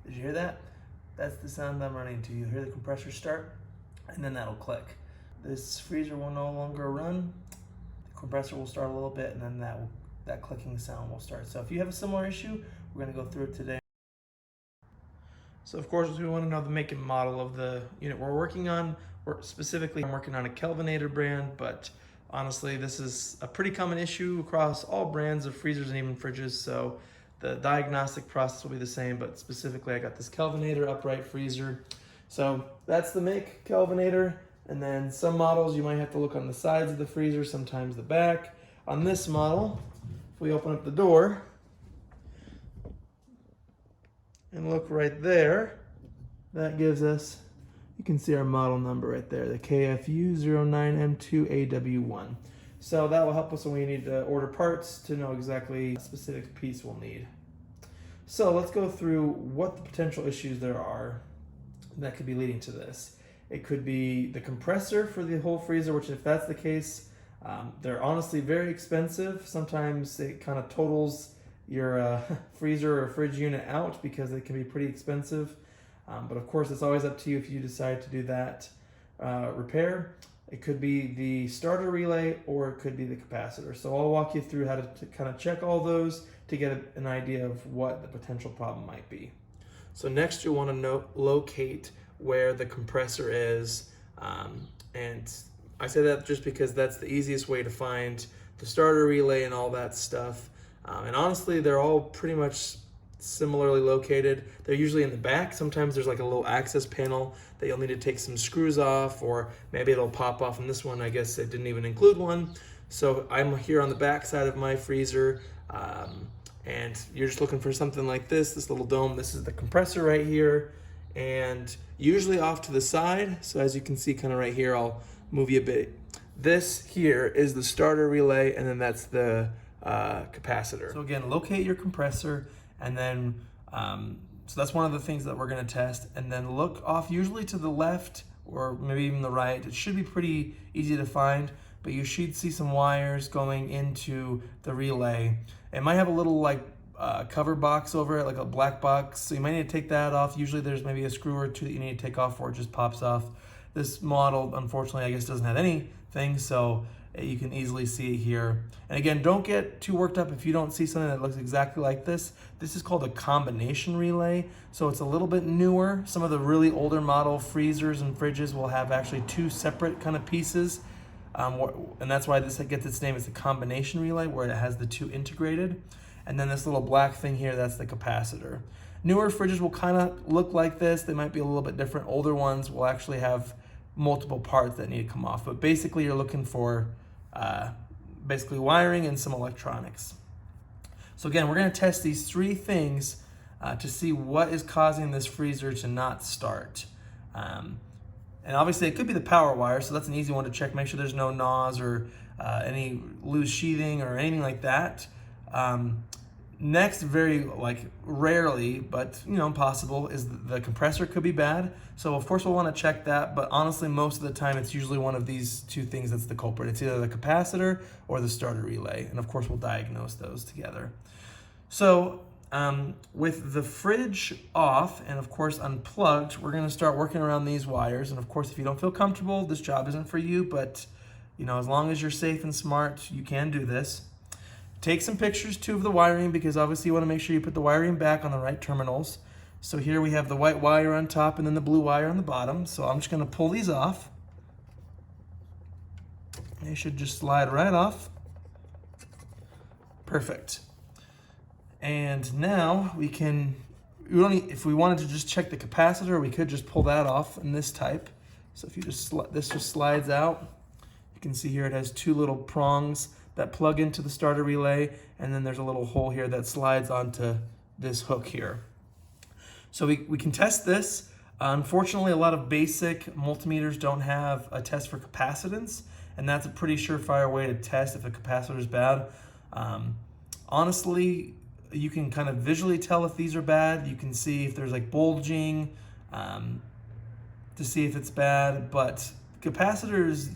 Did you hear that? That's the sound I'm running to. You'll hear the compressor start, and then that'll click. This freezer will no longer run. The compressor will start a little bit, and then that clicking sound will start. So if you have a similar issue, we're going to go through it today. So of course we want to know the make and model of the unit we're working on. Specifically, I'm working on a Kelvinator brand, but honestly, this is a pretty common issue across all brands of freezers and even fridges. So the diagnostic process will be the same, but specifically I got this Kelvinator upright freezer. So that's the make, Kelvinator. And then some models you might have to look on the sides of the freezer, sometimes the back. On this model, if we open up the door and look right there, that gives us, you can see our model number right there, the KFU09M2AW1. So that will help us when we need to order parts to know exactly a specific piece we'll need. So let's go through what the potential issues there are that could be leading to this. It could be the compressor for the whole freezer, which if that's the case, they're honestly very expensive. Sometimes it kind of totals your freezer or fridge unit out because it can be pretty expensive. But of course, it's always up to you if you decide to do that repair. It could be the starter relay or it could be the capacitor. So I'll walk you through how to kind of check all those to get an idea of what the potential problem might be. So next you'll want to locate where the compressor is. And I say that just because that's the easiest way to find the starter relay and all that stuff. And honestly, they're all pretty much similarly located. They're usually in the back. Sometimes there's like a little access panel that you'll need to take some screws off, or maybe it'll pop off. In this one, I guess it didn't even include one. So I'm here on the back side of my freezer, and you're just looking for something like this little dome. This is the compressor right here, and usually off to the side. So as you can see kind of right here, I'll move you a bit. This here is the starter relay, and then that's the capacitor. So again, locate your compressor, and then so that's one of the things that we're going to test. And then look off usually to the left or maybe even the right. It should be pretty easy to find, but you should see some wires going into the relay. It might have a little like cover box over it, like a black box. So you might need to take that off. Usually there's maybe a screw or two that you need to take off or it just pops off. This model, unfortunately, I guess doesn't have anything, so you can easily see it here. And again, don't get too worked up if you don't see something that looks exactly like this. This is called a combination relay, so it's a little bit newer. Some of the really older model freezers and fridges will have actually two separate kind of pieces, and that's why this gets its name. It's a combination relay where it has the two integrated. And then this little black thing here, that's the capacitor. Newer fridges will kind of look like this. They might be a little bit different. Older ones will actually have multiple parts that need to come off, but basically you're looking for basically wiring and some electronics. So again, we're going to test these three things to see what is causing this freezer to not start. And obviously it could be the power wire, so that's an easy one to check. Make sure there's no gnaws or any loose sheathing or anything like that. Next, very rarely, but possible, is the compressor could be bad. So of course we'll want to check that, but honestly most of the time it's usually one of these two things that's the culprit. It's either the capacitor or the starter relay, and of course we'll diagnose those together. So with the fridge off and of course unplugged, we're going to start working around these wires. And of course if you don't feel comfortable, this job isn't for you, but as long as you're safe and smart, you can do this. Take some pictures too of the wiring, because obviously you want to make sure you put the wiring back on the right terminals. So here we have the white wire on top and then the blue wire on the bottom. So I'm just going to pull these off. They should just slide right off. Perfect. And now we can, if we wanted to just check the capacitor, we could just pull that off in this type. So if you this just slides out. You can see here it has two little prongs that plug into the starter relay, and then there's a little hole here that slides onto this hook here. So we can test this. Unfortunately, a lot of basic multimeters don't have a test for capacitance, and that's a pretty surefire way to test if a capacitor is bad. Honestly, you can kind of visually tell if these are bad. You can see if there's like bulging to see if it's bad, but capacitors,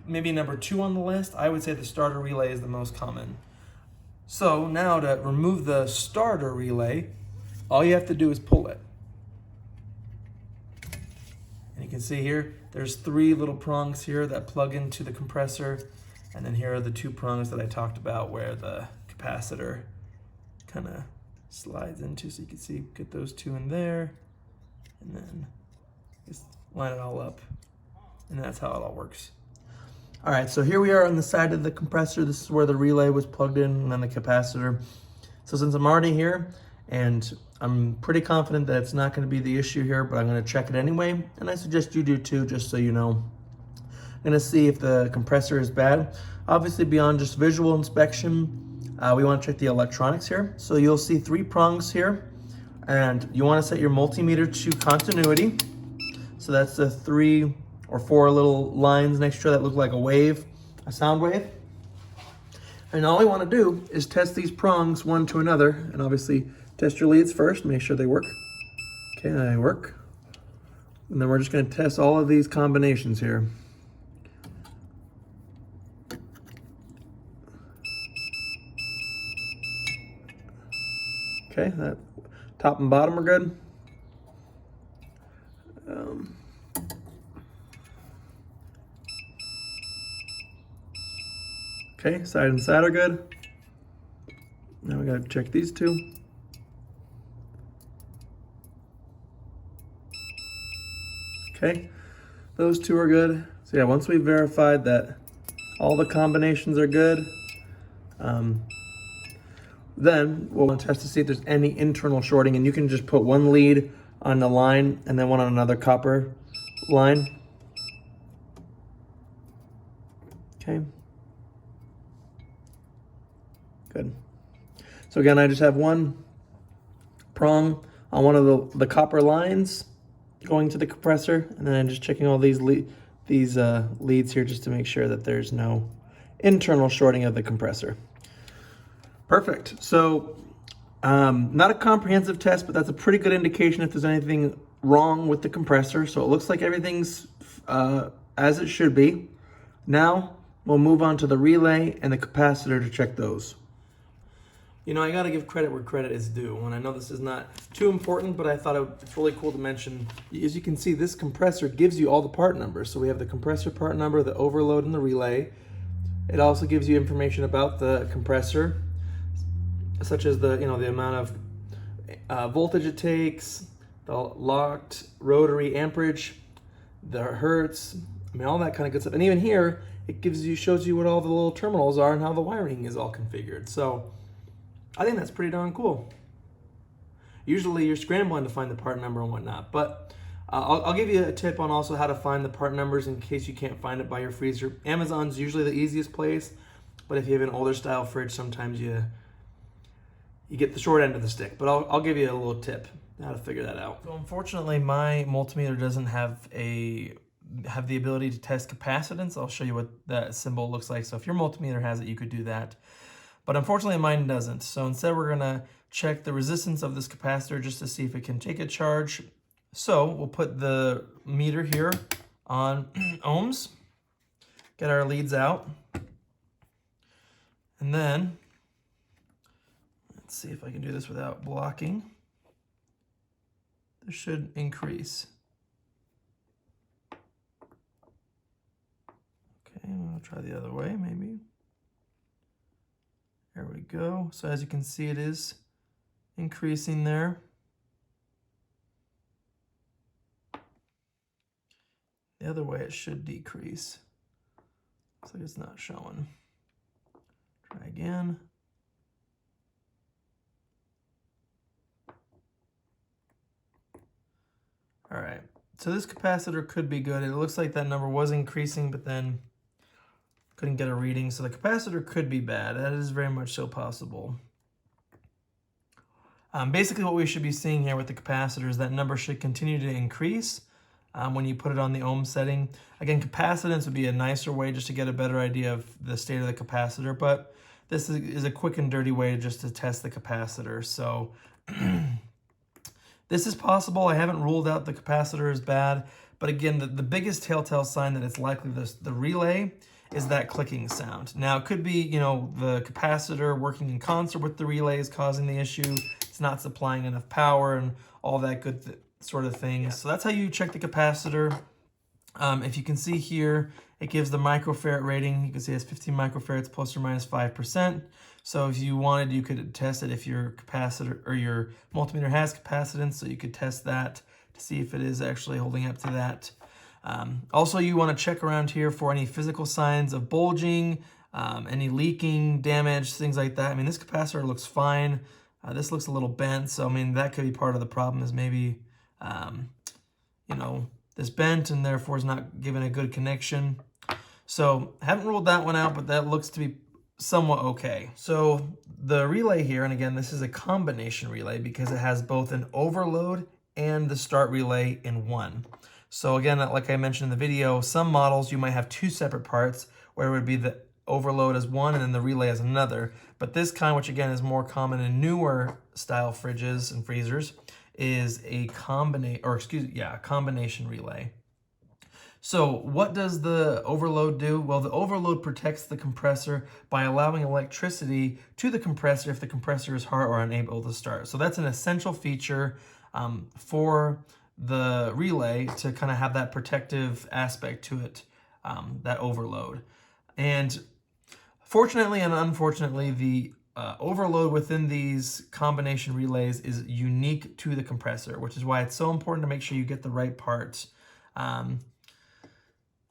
maybe number 2 on the list. I would say the starter relay is the most common. So now to remove the starter relay, all you have to do is pull it. And you can see here, there's 3 little prongs here that plug into the compressor. And then here are the 2 prongs that I talked about where the capacitor kind of slides into. So you can see, get those 2 in there. And then just line it all up. And that's how it all works. All right, so here we are on the side of the compressor. This is where the relay was plugged in and then the capacitor. So since I'm already here, and I'm pretty confident that it's not going to be the issue here, but I'm going to check it anyway. And I suggest you do too, just so you know. I'm going to see if the compressor is bad. Obviously, beyond just visual inspection, we want to check the electronics here. So you'll see 3 prongs here, and you want to set your multimeter to continuity. So that's the 3 or 4 little lines next to it that look like a wave, a sound wave. And all we want to do is test these prongs one to another, and obviously test your leads first, make sure they work. Okay, they work. And then we're just going to test all of these combinations here. Okay, that top and bottom are good. Okay, side and side are good. Now we gotta check these 2. Okay, those 2 are good. So yeah, once we've verified that all the combinations are good, then we'll want to test to see if there's any internal shorting, and you can just put 1 lead on the line and then 1 on another copper line. Okay. Good. So again, I just have 1 prong on one of the copper lines going to the compressor, and then I'm just checking all these leads here just to make sure that there's no internal shorting of the compressor. Perfect. So not a comprehensive test, but that's a pretty good indication if there's anything wrong with the compressor. So it looks like everything's as it should be. Now we'll move on to the relay and the capacitor to check those. You know, I gotta give credit where credit is due, and I know this is not too important, but I thought it's really cool to mention. As you can see, this compressor gives you all the part numbers. So we have the compressor part number, the overload, and the relay. It also gives you information about the compressor, such as the amount of voltage it takes, the locked rotary amperage, the hertz, all that kind of good stuff. And even here, it shows you what all the little terminals are and how the wiring is all configured. So I think that's pretty darn cool. Usually you're scrambling to find the part number and whatnot, but I'll give you a tip on also how to find the part numbers in case you can't find it by your freezer. Amazon's usually the easiest place, but if you have an older style fridge, sometimes you get the short end of the stick. But I'll give you a little tip how to figure that out. So unfortunately, my multimeter doesn't have the ability to test capacitance. I'll show you what that symbol looks like. So if your multimeter has it, you could do that. But unfortunately, mine doesn't. So instead, we're gonna check the resistance of this capacitor just to see if it can take a charge. So we'll put the meter here on ohms, get our leads out, and then let's see if I can do this without blocking. This should increase. Okay, I'll try the other way maybe. There we go. So as you can see, it is increasing there. The other way, it should decrease. Looks like it's not showing. Try again. All right, so this capacitor could be good. It looks like that number was increasing, but then couldn't get a reading. So the capacitor could be bad. That is very much so possible. Basically what we should be seeing here with the capacitor is that number should continue to increase when you put it on the ohm setting. Again, capacitance would be a nicer way just to get a better idea of the state of the capacitor, but this is a quick and dirty way just to test the capacitor. So this is possible. I haven't ruled out the capacitor is bad, but again, the biggest telltale sign that it's likely the relay is that clicking sound. Now, it could be, the capacitor working in concert with the relay is causing the issue. It's not supplying enough power and all that sort of thing. Yeah. So that's how you check the capacitor. If you can see here, it gives the microfarad rating. You can see it's 15 microfarads plus or minus 5%. So if you wanted, you could test it if your capacitor or your multimeter has capacitance, so you could test that to see if it is actually holding up to that. Also, you want to check around here for any physical signs of bulging, any leaking, damage, things like that. I mean, this capacitor looks fine. This looks a little bent, so I mean, that could be part of the problem, is maybe, you know, this bent and therefore is not giving a good connection. So haven't ruled that one out, but that looks to be somewhat okay. So the relay here, and again, this is a combination relay because it has both an overload and the start relay in one. So again, like I mentioned in the video, some models you might have two separate parts where it would be the overload as one and then the relay as another. But this kind, which again is more common in newer style fridges and freezers, is a combination relay. So what does the overload do? Well, the overload protects the compressor by allowing electricity to the compressor if the compressor is hard or unable to start. So that's an essential feature for the relay to kind of have that protective aspect to it, that overload. And fortunately and unfortunately, the overload within these combination relays is unique to the compressor, which is why it's so important to make sure you get the right parts.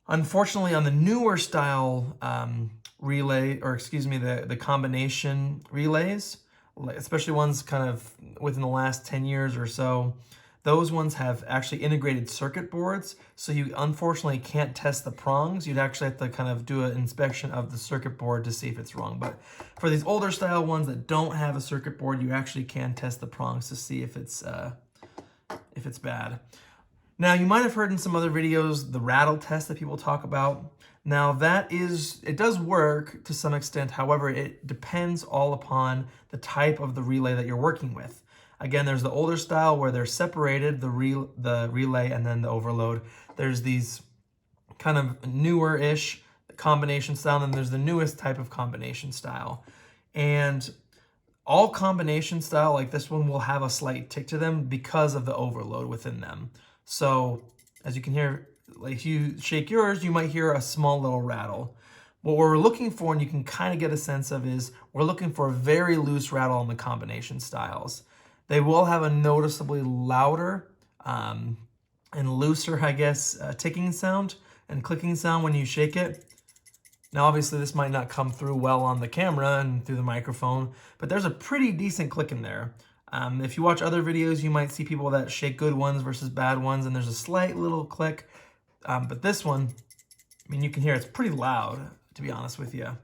Unfortunately, on the newer style relay, or excuse me, the combination relays, especially ones kind of within the last 10 years or so, those ones have actually integrated circuit boards, so you unfortunately can't test the prongs. You'd actually have to kind of do an inspection of the circuit board to see if it's wrong. But for these older style ones that don't have a circuit board, you actually can test the prongs to see if it's bad. Now, you might have heard in some other videos the rattle test that people talk about. Now, it does work to some extent. However, it depends all upon the type of the relay that you're working with. Again, there's the older style where they're separated, the relay and then the overload. There's these kind of newer-ish combination style, and then there's the newest type of combination style. And all combination style, like this one, will have a slight tick to them because of the overload within them. So as you can hear, like if you shake yours, you might hear a small little rattle. What we're looking for, and you can kind of get a sense of, is we're looking for a very loose rattle on the combination styles. They will have a noticeably louder and looser, I guess, ticking sound and clicking sound when you shake it. Now, obviously, this might not come through well on the camera and through the microphone, but there's a pretty decent click in there. If you watch other videos, you might see people that shake good ones versus bad ones, and there's a slight little click. But this one, I mean, you can hear it's pretty loud, to be honest with you.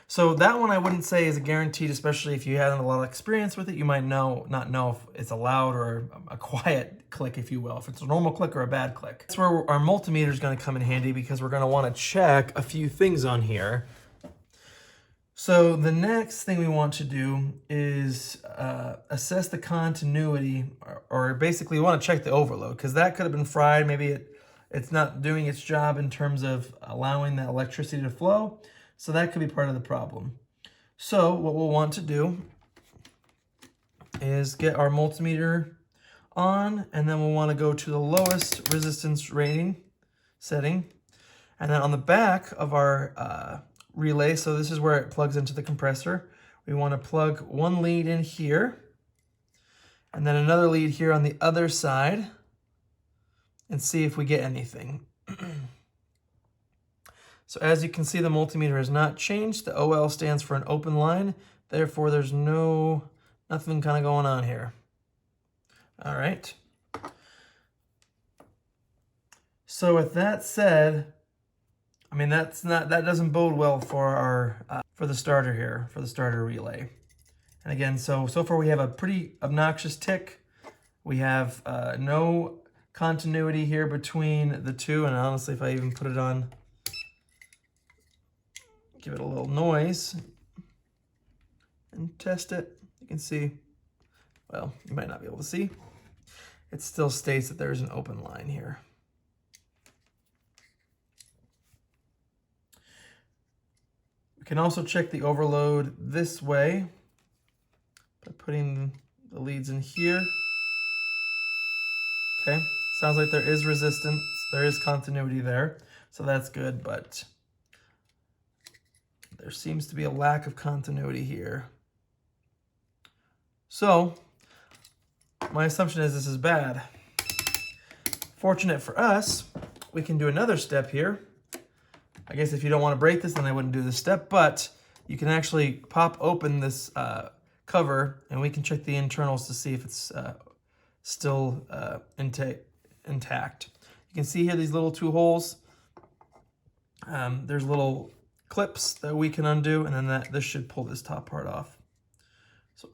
So that one I wouldn't say is a guaranteed, especially if you hadn't a lot of experience with it. You might not know if it's a loud or a quiet click, if you will, if it's a normal click or a bad click. That's where our multimeter is going to come in handy, because we're going to want to check a few things on here. So the next thing we want to do is assess the continuity, or basically we want to check the overload, because that could have been fried. Maybe it's not doing its job in terms of allowing that electricity to flow. So that could be part of the problem. So what we'll want to do is get our multimeter on, and then we'll want to go to the lowest resistance rating setting. And then on the back of our relay, so this is where it plugs into the compressor, we want to plug one lead in here, and then another lead here on the other side, and see if we get anything. So as you can see, the multimeter has not changed. The OL stands for an open line. Therefore, there's nothing kind of going on here. All right. So with that said, I mean, that doesn't bode well for our for the starter here, for the starter relay. And again, so far we have a pretty obnoxious tick. We have no continuity here between the two, and honestly, if I even put it on, give it a little noise and test it, you can see, well, you might not be able to see, it still states that there's an open line here. We can also check the overload this way by putting the leads in here. Okay, sounds like there is resistance, there is continuity there, so that's good, but there seems to be a lack of continuity here. So my assumption is this is bad. Fortunate for us, we can do another step here. I guess if you don't want to break this, then I wouldn't do this step, but you can actually pop open this cover and we can check the internals to see if it's still intact. You can see here these little two holes. There's little clips that we can undo, and then this should pull this top part off. So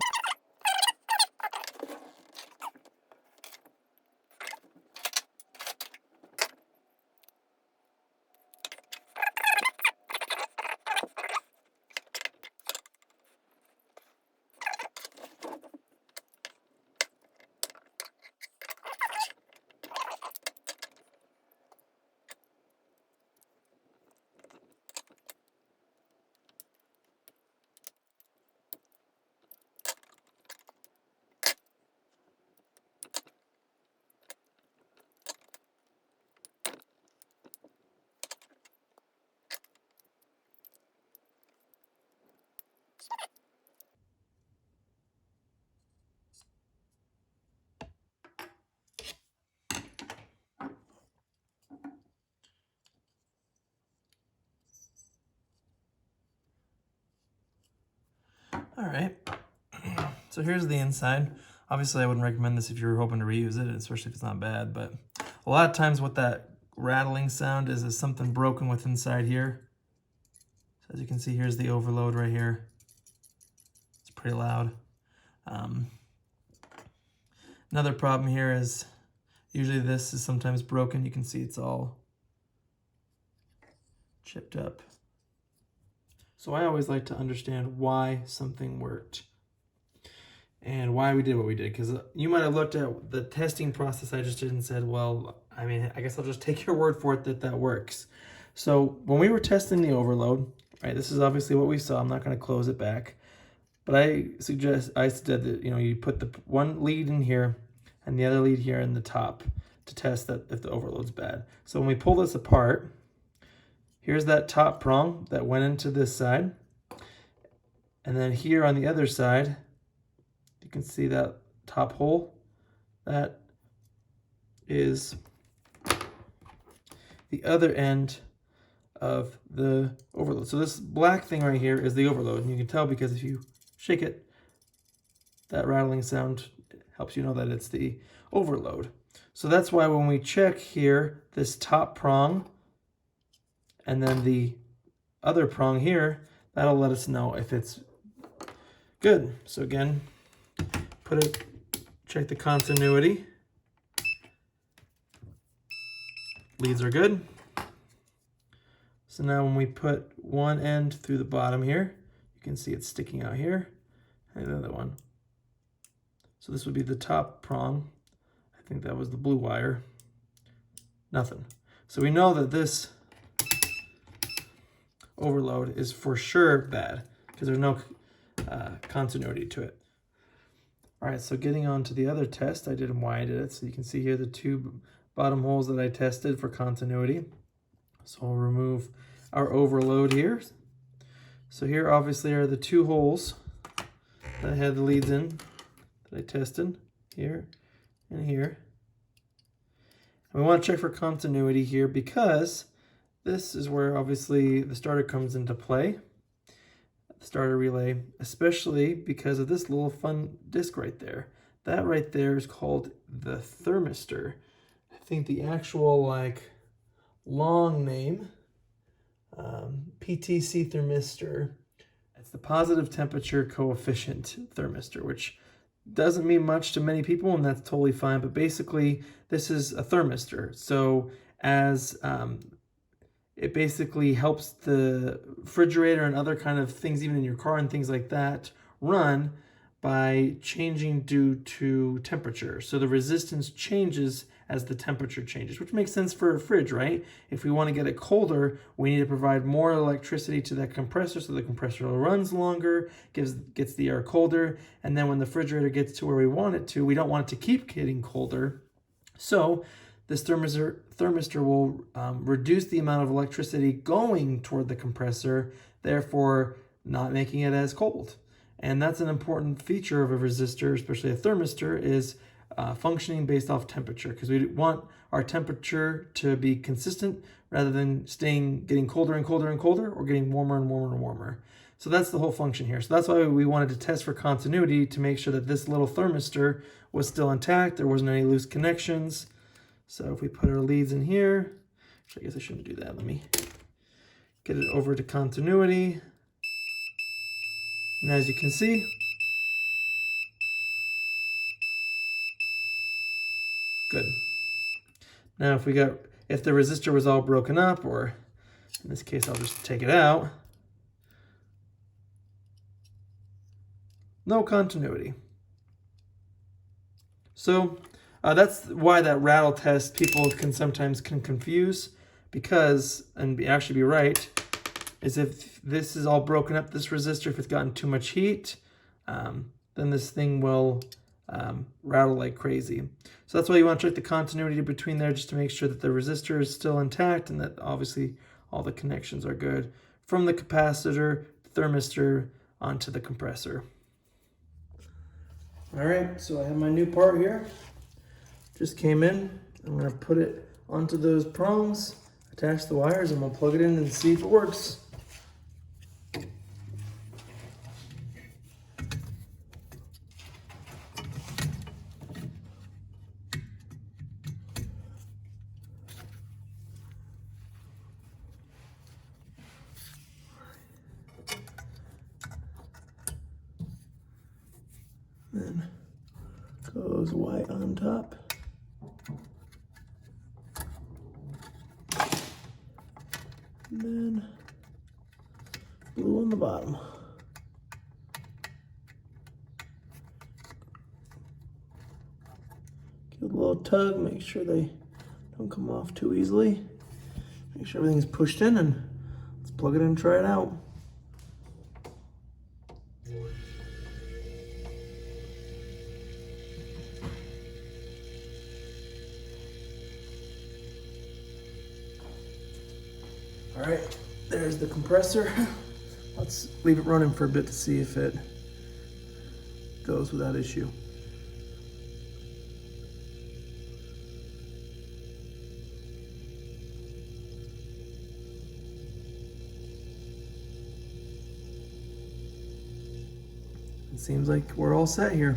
all right, so here's the inside. Obviously, I wouldn't recommend this if you're hoping to reuse it, especially if it's not bad, but a lot of times what that rattling sound is something broken with inside here. So as you can see, here's the overload right here. It's pretty loud. Another problem here is usually this is sometimes broken. You can see it's all chipped up. So I always like to understand why something worked and why we did what we did, because you might have looked at the testing process I just did and said, well, I mean, I guess I'll just take your word for it that that works. So when we were testing the overload, right, this is obviously what we saw. I'm not going to close it back, but I said that, you know, you put the one lead in here and the other lead here in the top to test that if the overload's bad. So when we pull this apart, here's that top prong that went into this side. And then here on the other side, you can see that top hole. That is the other end of the overload. So this black thing right here is the overload. And you can tell because if you shake it, that rattling sound helps you know that it's the overload. So that's why when we check here, this top prong, and then the other prong here, that'll let us know if it's good. So again, check the continuity. Leads are good. So now when we put one end through the bottom here, you can see it's sticking out here, and another one. So this would be the top prong. I think that was the blue wire. Nothing. So we know that this overload is for sure bad because there's no continuity to it. All right, so getting on to the other test, I did and why I did it. So you can see here the two bottom holes that I tested for continuity. So I'll remove our overload here. So here obviously are the two holes that I had the leads in that I tested, here and here. And we want to check for continuity here because this is where obviously the starter comes into play, the starter relay, especially because of this little fun disc right there. That right there is called the thermistor. I think the actual long name, PTC thermistor. It's the positive temperature coefficient thermistor, which doesn't mean much to many people, and that's totally fine. But basically, this is a thermistor. So as it basically helps the refrigerator and other kind of things, even in your car and things like that, run by changing due to temperature. So the resistance changes as the temperature changes, which makes sense for a fridge, right? If we want to get it colder, we need to provide more electricity to that compressor so the compressor runs longer, gets the air colder, and then when the refrigerator gets to where we want it to, we don't want it to keep getting colder. So this thermistor will reduce the amount of electricity going toward the compressor, therefore not making it as cold. And that's an important feature of a resistor, especially a thermistor, is functioning based off temperature, because we want our temperature to be consistent rather than getting colder and colder and colder, or getting warmer and warmer and warmer. So that's the whole function here. So that's why we wanted to test for continuity to make sure that this little thermistor was still intact, there wasn't any loose connections. So if we put our leads in here, I guess I shouldn't do that. Let me get it over to continuity. And as you can see, good. Now if the resistor was all broken up, or in this case I'll just take it out, no continuity. So that's why that rattle test people can sometimes confuse, because, and actually be right, is if this is all broken up, this resistor, if it's gotten too much heat, then this thing will rattle like crazy. So that's why you want to check the continuity between there, just to make sure that the resistor is still intact and that obviously all the connections are good from the capacitor, thermistor, onto the compressor. All right, so I have my new part here. Just came in. I'm gonna put it onto those prongs, attach the wires, and we'll plug it in and see if it works. Then goes white on top. And then blue on the bottom. Give it a little tug, make sure they don't come off too easily. Make sure everything's pushed in, and let's plug it in and try it out. All right, there's the compressor. Let's leave it running for a bit to see if it goes without issue. It seems like we're all set here.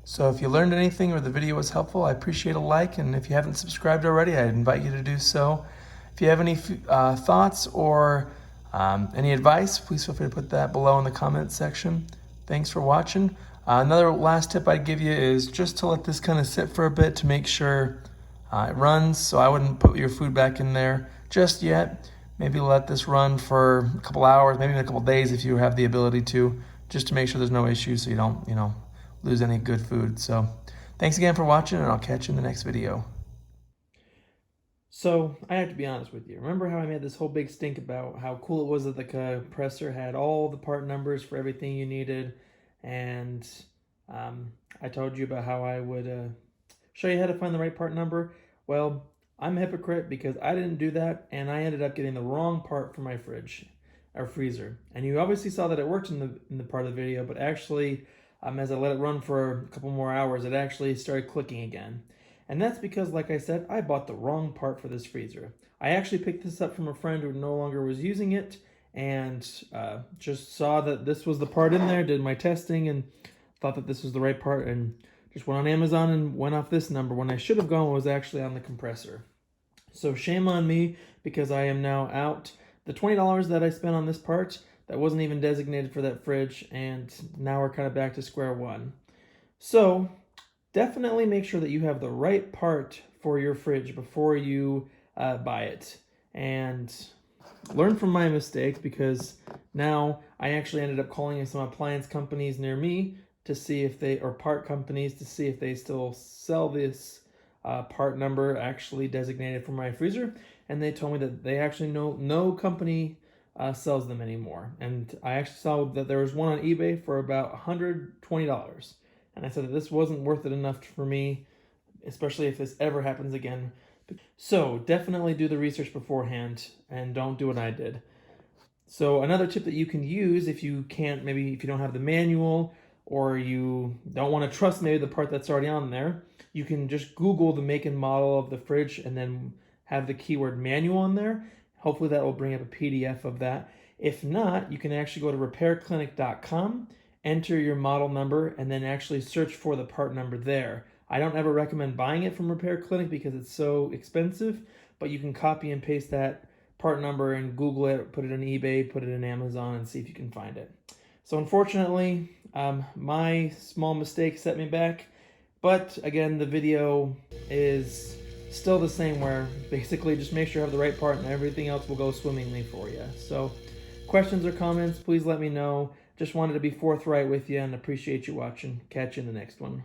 So if you learned anything or the video was helpful, I appreciate a like, and if you haven't subscribed already, I invite you to do so. If you have any thoughts or any advice, please feel free to put that below in the comments section. Thanks for watching. Another last tip I'd give you is just to let this kind of sit for a bit to make sure it runs. So I wouldn't put your food back in there just yet. Maybe let this run for a couple hours, maybe a couple days if you have the ability to, just to make sure there's no issues so you don't, lose any good food. So thanks again for watching, and I'll catch you in the next video. So I have to be honest with you. Remember how I made this whole big stink about how cool it was that the compressor had all the part numbers for everything you needed, and I told you about how I would show you how to find the right part number? Well, I'm a hypocrite because I didn't do that, and I ended up getting the wrong part for my fridge or freezer. And you obviously saw that it worked in the part of the video, but actually, as I let it run for a couple more hours, it actually started clicking again. And that's because, like I said, I bought the wrong part for this freezer. I actually picked this up from a friend who no longer was using it, and just saw that this was the part in there, did my testing, and thought that this was the right part, and just went on Amazon and went off this number when I should have gone was actually on the compressor. So shame on me, because I am now out the $20 that I spent on this part that wasn't even designated for that fridge, and now we're kind of back to square one. So definitely make sure that you have the right part for your fridge before you buy it, and learn from my mistake, because now I actually ended up calling some appliance companies near me to see if they, or part companies, to see if they still sell this part number actually designated for my freezer, and they told me that they actually no company sells them anymore. And I actually saw that there was one on eBay for about $120, and I said that this wasn't worth it enough for me especially if this ever happens again. So definitely do the research beforehand and don't do what I did. So another tip that you can use if you can't, maybe if you don't have the manual or you don't want to trust maybe the part that's already on there, you can just Google the make and model of the fridge and then have the keyword manual in there. Hopefully that will bring up a PDF of that. If not, you can actually go to repairclinic.com, enter your model number, and then actually search for the part number there. I don't ever recommend buying it from Repair Clinic because it's so expensive, but you can copy and paste that part number and Google it, put it on eBay, put it in Amazon, and see if you can find it. So unfortunately, my small mistake set me back, but again, the video is still the same, where basically just make sure you have the right part and everything else will go swimmingly for you. So questions or comments, please let me know. Just wanted to be forthright with you and appreciate you watching. Catch you in the next one.